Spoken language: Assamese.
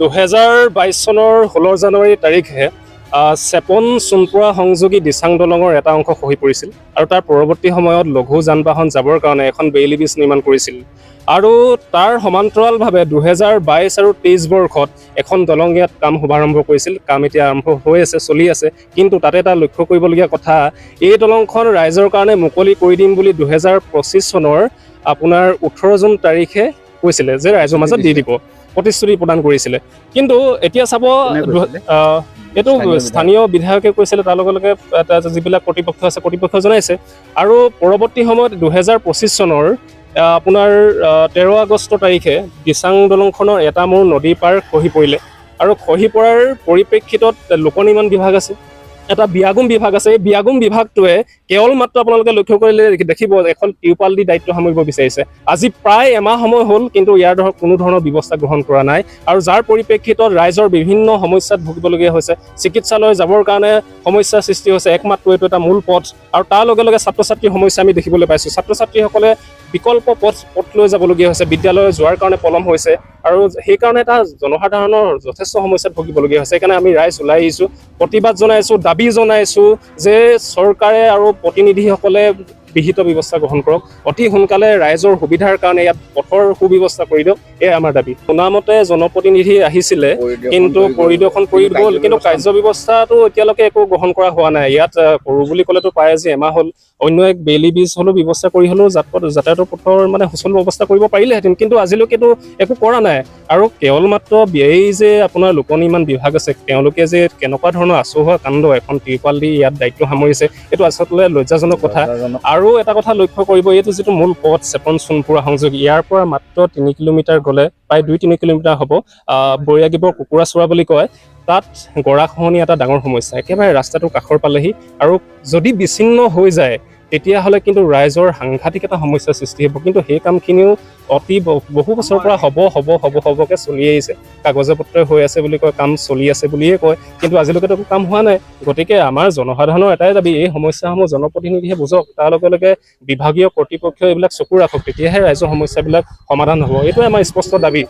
2022 চনৰ 16 জানুৱাৰী তাৰিখে চেপন সোণপোৱা সংযোগী দিচাং দলঙৰ এটা অংশ খহি পৰিছিল আৰু তাৰ পৰৱৰ্তী সময়ত লঘু যান বাহন যাবৰ কাৰণে এখন বেইলি ব্ৰিজ নিৰ্মাণ কৰিছিল আৰু তাৰ সমান্তৰালভাৱে 2022 আৰু 23 বৰ্ষত এখন দলং ইয়াত কাম শুভাৰম্ভ কৰিছিল। কাম এতিয়া আৰম্ভ হৈ আছে, চলি আছে, কিন্তু তাতে এটা লক্ষ্য কৰিবলগীয়া কথা, এই দলংখন ৰাইজৰ কাৰণে মুকলি কৰি দিম বুলি 2025 চনৰ আপোনাৰ 18 জুন তাৰিখে কৈছিলে যে ৰাইজৰ মাজত দি দিব, প্ৰতিশ্ৰুতি প্ৰদান কৰিছিলে। কিন্তু এতিয়া চাব, এইটো স্থানীয় বিধায়কে কৈছিলে, তাৰ লগে লগে যিবিলাক কৰ্তৃপক্ষ আছে কৰ্তৃপক্ষ জনাইছে। আৰু পৰৱৰ্তী সময়ত 2025 চনৰ আপোনাৰ 13 আগষ্ট তাৰিখে দিচাং দলংখনৰ এটা মূৰ নদীৰ পাৰ খহি পৰিলে আৰু খহি পৰাৰ পৰিপ্ৰেক্ষিতত লোক নিৰ্মাণ বিভাগ আছে, এটা বিয়াগুম বিভাগ আছে। এই বিয়াগুম বিভাগটোৱে কেৱল মাত্ৰ আপোনালোকে লক্ষ্য কৰিলে দেখিব এখন টিউপাল দি দায়িত্ব সামৰিব বিচাৰিছে। আজি প্ৰায় এমাহ সময় হ'ল, কিন্তু ইয়াৰ কোনো ধৰণৰ ব্যৱস্থা গ্ৰহণ কৰা নাই আৰু যাৰ পৰিপ্ৰেক্ষিতত ৰাইজৰ বিভিন্ন সমস্যাত ভুগিবলগীয়া হৈছে। চিকিৎসালয় যাবৰ কাৰণে সমস্যাৰ সৃষ্টি হৈছে, একমাত্ৰ এইটো এটা মূল পথ। আৰু তাৰ লগে লগে ছাত্ৰ ছাত্ৰীৰ সমস্যা আমি দেখিবলৈ পাইছোঁ। ছাত্ৰ ছাত্ৰীসকলে বিকল্প পথ লৈ যাবলগীয়া হৈছে, বিদ্যালয় যোৱাৰ কাৰণে পলম হৈছে আৰু সেইকাৰণে এটা জনসাধাৰণৰ যথেষ্ট সমস্যাত ভুগিবলগীয়া হৈছে। সেইকাৰণে আমি ৰাইজ ওলাই আহিছোঁ, প্ৰতিবাদ জনাইছোঁ, দাবী জনাইছোঁ যে চৰকাৰে আৰু প্ৰতিনিধিসকলে বিহিত ব্যৱস্থা গ্ৰহণ কৰক, অতি সোনকালে ৰাইজৰ সুবিধাৰ কাৰণে ইয়াত পথৰ সুব্যৱস্থা কৰি দিয়ক, এয়াই আমাৰ দাবী। শুনামতে জনপ্ৰতিনিধি আহিছিলে, কিন্তু পৰিদৰ্শন কৰি গ'ল, কিন্তু কাৰ্য ব্যৱস্থাটো এতিয়ালৈকে একো গ্ৰহণ কৰা হোৱা নাই। ইয়াত কৰোঁ বুলি ক'লেতো পাৰে যে এমাহ হ'ল, অন্য এক বেইলি ব্ৰিজ হ'লেও ব্যৱস্থা কৰি হ'লেও যাতায়াতৰ পথৰ মানে সুচল ব্যৱস্থা কৰিব পাৰিলেহেঁতেন, কিন্তু আজিলৈকেতো একো কৰা নাই। আৰু কেৱল মাত্ৰ এই যে আপোনাৰ লোক নিৰ্মাণ বিভাগ আছে, তেওঁলোকে যে কেনেকুৱা ধৰণৰ আচহুৱা কাণ্ড এখন টিৰপাল দি ইয়াত দায়িত্ব সামৰিছে, এইটো আচলতে লজ্জাজনক কথা। আৰু এটা কথা লক্ষ্য কৰিব, এইটো যিটো মূল পথ চেপন সোণপোৱা সংযোগী, ইয়াৰ পৰা মাত্ৰ 3 কিলোমিটাৰ গ'লে, প্ৰায় 2-3 কিলোমিটাৰ হ'ব, বৈৰাগীবৰ কুকুৰা চোৰা বুলি কয়, তাত গৰাখহনীয়া এটা ডাঙৰ সমস্যা। একেবাৰে ৰাস্তাটোৰ কাষৰ পালেহি, আৰু যদি বিচ্ছিন্ন হৈ যায় তেতিয়াহ'লে কিন্তু ৰাইজৰ সাংঘাতিক এটা সমস্যাৰ সৃষ্টি হ'ব। কিন্তু সেই কামখিনিও বহু বছৰৰ পৰা হ'বকৈ চলি আহিছে, কাগজে পত্ৰই হৈ আছে বুলি কয়, কাম চলি আছে বুলিয়ে কয়, কিন্তু আজিলৈকেতো একো কাম হোৱা নাই। গতিকে আমাৰ জনসাধাৰণৰ এটাই দাবী, এই সমস্যাসমূহ জনপ্ৰতিনিধিয়ে বুজক, তাৰ লগে লগে বিভাগীয় কৰ্তৃপক্ষই এইবিলাক চকু ৰাখক, তেতিয়াহে ৰাইজৰ সমস্যাবিলাক সমাধান হ'ব। এইটোৱে আমাৰ স্পষ্ট দাবী।